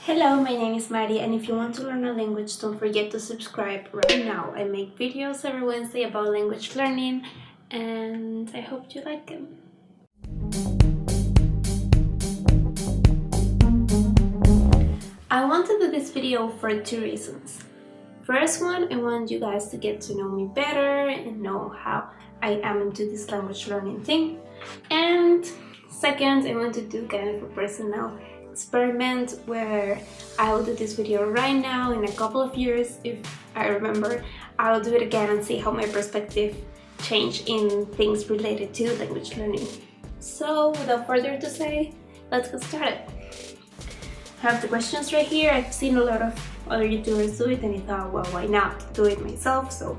Hello, my name is Mari, and if you want to learn a language, don't forget to subscribe right now. I make videos every Wednesday about language learning, and I hope you like them. I want to do this video for two reasons. First one, I want you guys to get to know me better and know how I am into this language learning thing. And second, I want to do kind of a personal experiment where I will do this video right now. In a couple of years, if I remember, I will do it again and see how my perspective changed in things related to language learning. So without further ado say, let's get started. I have the questions right here. I've seen a lot of other YouTubers do it and I thought, well, why not do it myself? So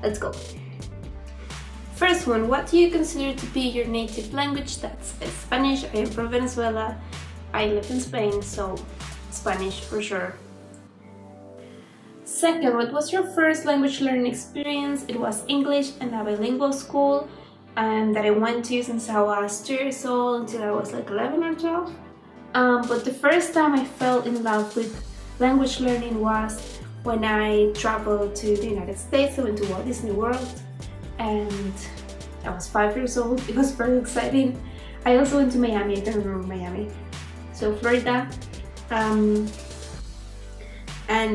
let's go. First one, what do you consider to be your native language? That's Spanish. I am from Venezuela. I live in Spain, so Spanish for sure. Second, what was your first language learning experience? It was English and a bilingual school that I went to since I was 2 years old until I was like 11 or 12. But the first time I fell in love with language learning was when I traveled to the United States. I went to Walt Disney World and I was 5 years old. It was very exciting. I also went to Miami. I can remember Miami. So Florida. And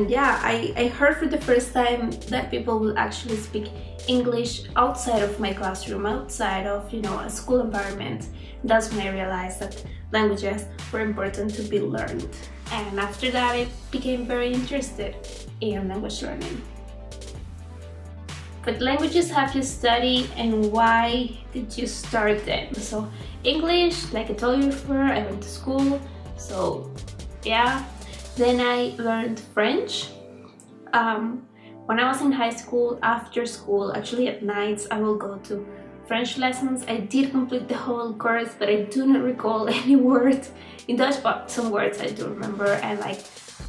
yeah, I heard for the first time that people will actually speak English outside of my classroom, outside of, a school environment. That's when I realized that languages were important to be learned. And after that, I became very interested in language learning. What languages have you studied and why did you start them? So English, like I told you before, I went to school, so yeah. Then I learned French. When I was in high school, after school, actually at nights, I will go to French lessons. I did complete the whole course, but I do not recall any words in Dutch, but some words I do remember, and like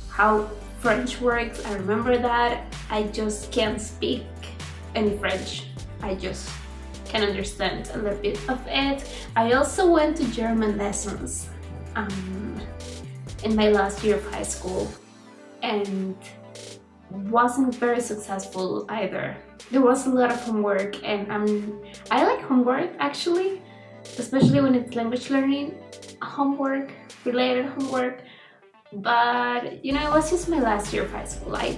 how French works, I remember that. I just can't speak any French. I just can understand a little bit of it. I also went to German lessons in my last year of high school and wasn't very successful either. There was a lot of homework, and I like homework actually, especially when it's language learning homework, related homework. But it was just my last year of high school. I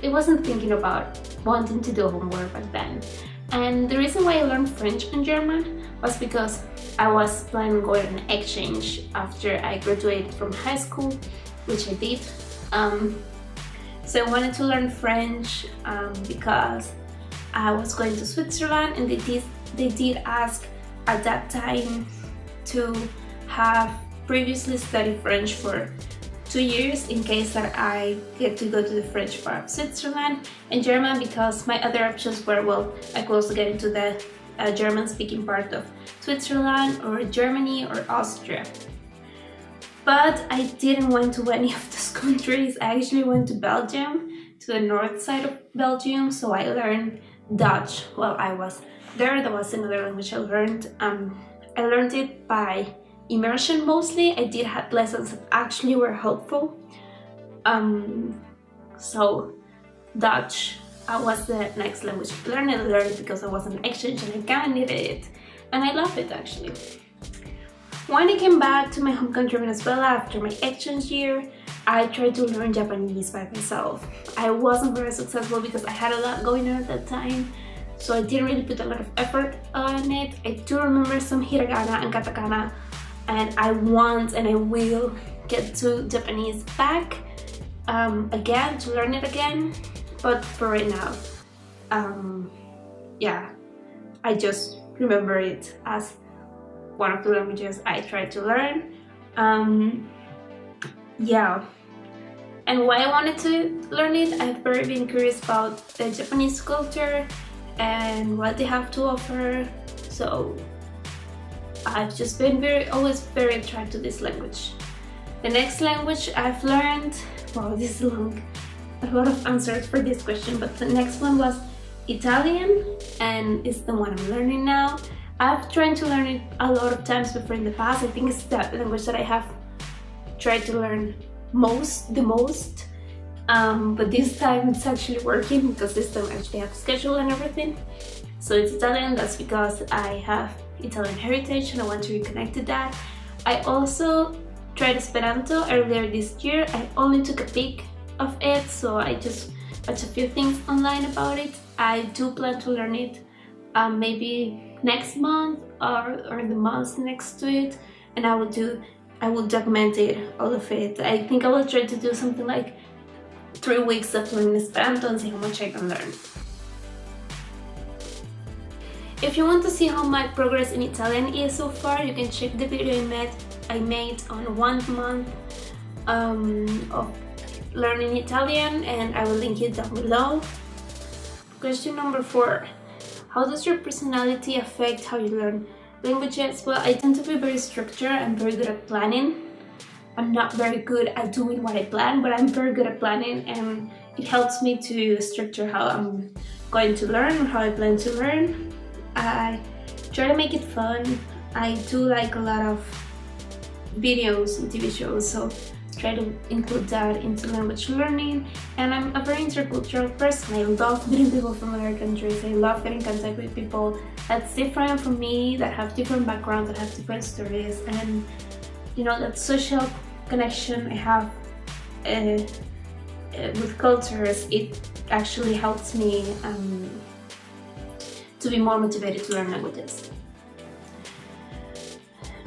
wasn't thinking about wanting to do homework back then. And the reason why I learned French and German was because I was planning on going on an exchange after I graduated from high school, which I did. So I wanted to learn French because I was going to Switzerland, and they did ask at that time to have previously studied French for 2 years in case that I get to go to the French part of Switzerland, and German because my other options were, well, I could also get into the German-speaking part of Switzerland or Germany or Austria. But I didn't went to any of those countries. I actually went to Belgium, to the north side of Belgium, so I learned Dutch while I was there. That was another language I learned. I learned it by immersion mostly. I did have lessons that actually were helpful. So Dutch was the next language to learn, and I learned it because I was on exchange and I kind of needed it, and I love it actually. When I came back to my home country Venezuela after my exchange year, I tried to learn Japanese by myself. I wasn't very successful because I had a lot going on at that time, so I didn't really put a lot of effort on it. I do remember some hiragana and katakana, and I want and I will get to Japanese back again to learn it again. But for right now, yeah, I just remember it as one of the languages I tried to learn. Yeah, and why I wanted to learn it, I've very been curious about the Japanese culture and what they have to offer. So I've just been always very attracted to this language. The next language I've learned, wow, this is long. A lot of answers for this question, but the next one was Italian, and it's the one I'm learning now. I've tried to learn it a lot of times before in the past. I think it's that language that I have tried to learn the most. But this time it's actually working because this time I actually have schedule and everything. So it's Italian. That's because I have Italian heritage and I want to reconnect to that. I also tried Esperanto earlier this year. I only took a peek of it, so I just watched a few things online about it. I do plan to learn it maybe next month or the month next to it, and I will document it, all of it. I think I will try to do something like 3 weeks of learning Esperanto and see how much I can learn. If you want to see how my progress in Italian is so far, you can check the video I made on 1 month of learning Italian, and I will link it down below. Question number 4. How does your personality affect how you learn languages? Well, I tend to be very structured. I'm very good at planning. I'm not very good at doing what I plan, but I'm very good at planning, and it helps me to structure how I'm going to learn or how I plan to learn. I try to make it fun. I do like a lot of videos and TV shows, so try to include that into language learning. And I'm a very intercultural person. I love meeting people from other countries. I love getting in contact with people that's different from me, that have different backgrounds, that have different stories, and you know, that social connection I have with cultures, it actually helps me to be more motivated to learn languages.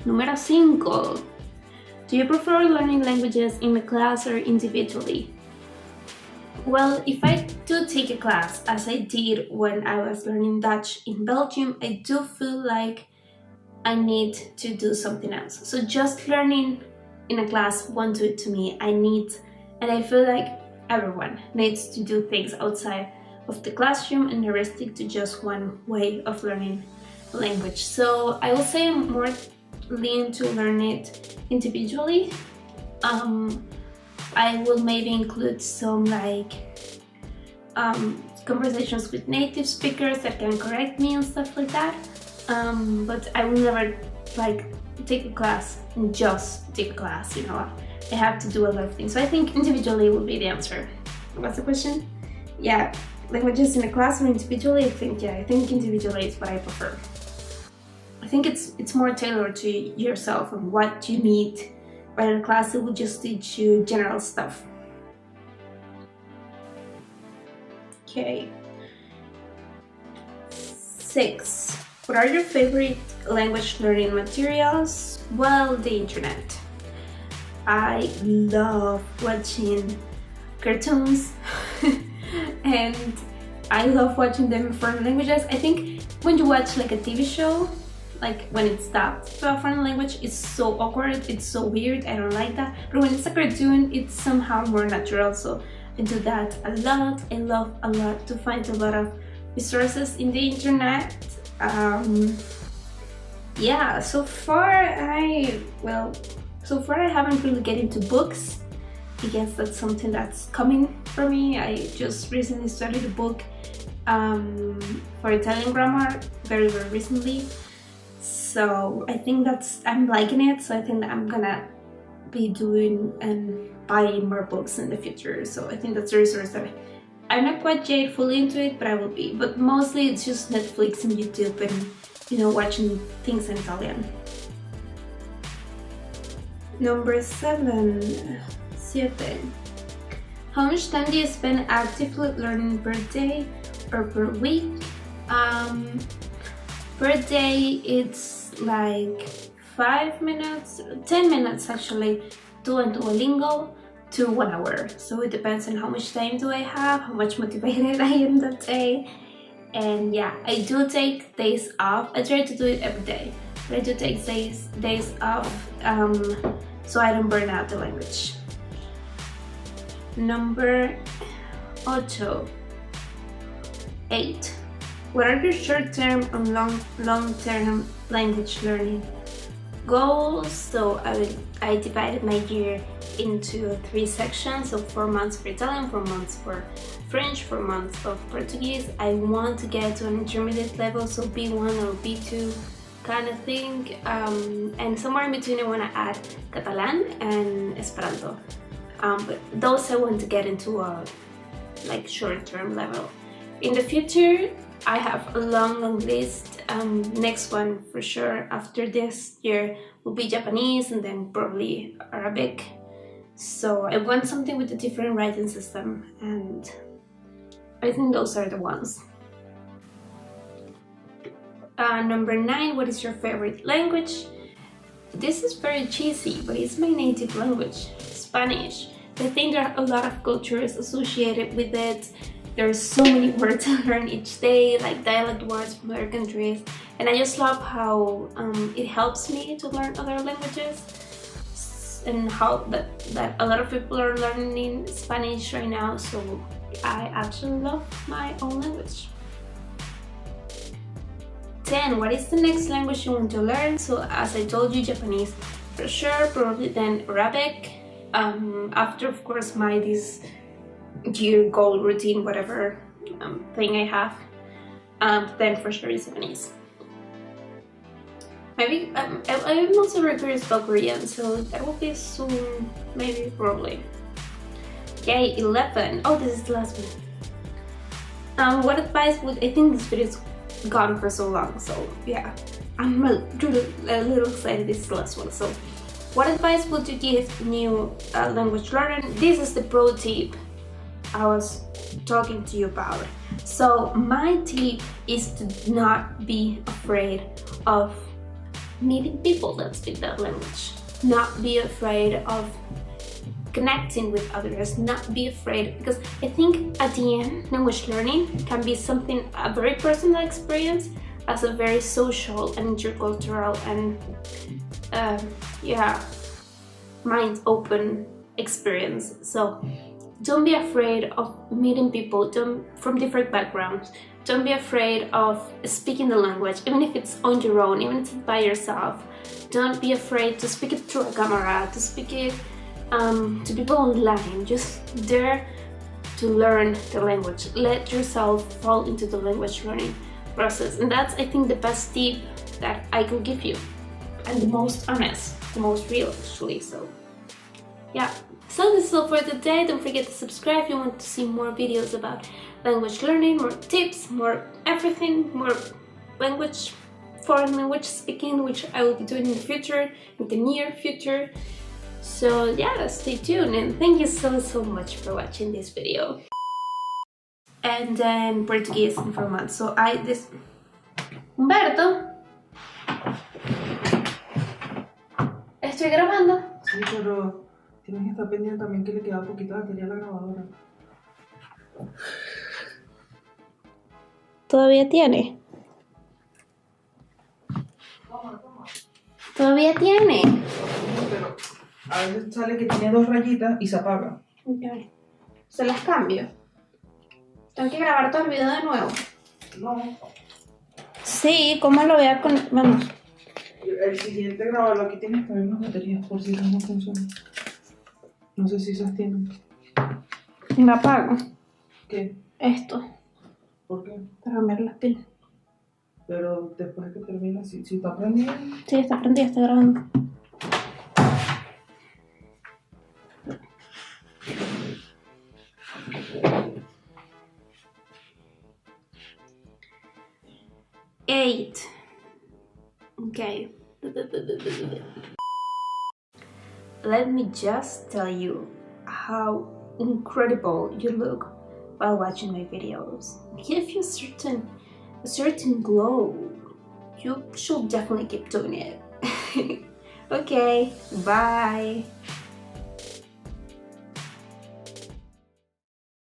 Número 5. Do you prefer learning languages in a class or individually? Well, if I do take a class, as I did when I was learning Dutch in Belgium, I do feel like I need to do something else. So just learning in a class won't do it to me. And I feel like everyone needs to do things outside of the classroom and never stick to just one way of learning language. So I will say I'm more lean to learn it individually. I will maybe include some conversations with native speakers that can correct me and stuff like that. But I will never take a class and just take a class, you know. I have to do a lot of things. So I think individually will be the answer. What's the question? Yeah, languages in a class or individually? I think individually is what I prefer. I think it's more tailored to yourself and what you need. But in a class, it will just teach you general stuff. Okay. 6. What are your favorite language learning materials? Well, the internet. I love watching cartoons and I love watching them in foreign languages. I think when you watch like a TV show, like when it's dubbed to a foreign language, it's so awkward, it's so weird, I don't like that. But when it's a cartoon, it's somehow more natural, so I do that a lot. I love a lot to find a lot of resources in the internet. Yeah, so far I haven't really get into books. I guess that's something that's coming for me. I just recently started a book for Italian grammar very recently. So I think I'm liking it, so I think I'm gonna be doing and buying more books in the future. So I think that's a resource that I'm not quite yet fully into it, but I will be. But mostly it's just Netflix and YouTube and, you know, watching things in Italian. Number 7. How much time do you spend actively learning per day or per week? Per day it's like 5 minutes, 10 minutes actually to learn Duolingo to 1 hour. So it depends on how much time do I have, how much motivated I am that day. And yeah, I do take days off. I try to do it every day, but I do take days off so I don't burn out the language. Number 8. What are your short-term and long-term language learning goals? So I divided my year into 3 sections, so 4 months for Italian, 4 months for French, 4 months of Portuguese. I want to get to an intermediate level, so B1 or B2 kind of thing, and somewhere in between I want to add Catalan and Esperanto. but those I want to get into a like short-term level. In the future, I have a long list. Next one for sure after this year will be Japanese and then probably Arabic. So I want something with a different writing system, and I think those are the ones. Number 9, what is your favorite language? This is very cheesy, but it's my native language, Spanish. I think there are a lot of cultures associated with it. There's so many words to learn each day, like dialect words from other countries, and I just love how it helps me to learn other languages, and how that a lot of people are learning Spanish right now, so I actually love my own language. 10. What is the next language you want to learn? So as I told you, Japanese for sure, probably then Arabic. After of course my this year goal routine, whatever thing I have, then for sure is Japanese. Maybe I'm also very curious about Korean, so that will be soon, maybe, probably. Okay, 11. Oh, this is the last one. What advice would, I think this video is gone for so long, so yeah, I'm a little excited this is the last one. So what advice would you give new language learner? This is the pro tip I was talking to you about. So my tip is to not be afraid of meeting people that speak that language. Not be afraid of connecting with others, not be afraid, because I think at the end language learning can be something, a very personal experience, as a very social and intercultural and yeah, mind open experience. So don't be afraid of meeting people from different backgrounds. Don't be afraid of speaking the language, even if it's on your own, even if it's by yourself. Don't be afraid to speak it through a camera, to speak it to people online. Just dare to learn the language. Let yourself fall into the language learning process. And that's, I think, the best tip that I could give you. And the most honest, the most real, actually. So, yeah. So this is all for today. Don't forget to subscribe if you want to see more videos about language learning, more tips, more everything, more language, foreign language speaking, which I will be doing in the future, in the near future. So yeah, stay tuned, and thank you so much for watching this video. And then Portuguese informant. So Humberto, estoy grabando. Sí, pero tienes que estar pendiente también que le queda poquita batería a la grabadora. ¿Todavía tiene? Toma. ¿Todavía tiene? Pero a veces sale que tiene 2 rayitas y se apaga. Ok. Se las cambio. Tengo que grabar todo el video de nuevo. No. Sí, ¿cómo lo vea con...? Vamos. El siguiente grabarlo aquí tienes que poner unas baterías por si no funciona. No sé si esas tienen. La apago. ¿Qué? Esto. ¿Por qué? Para cambiar las pilas. Pero después de que termine, si está prendido. Sí, está prendida, está grabando. Eight. Okay. Let me just tell you how incredible you look while watching my videos. Give you a certain glow. You should definitely keep doing it. Okay, bye.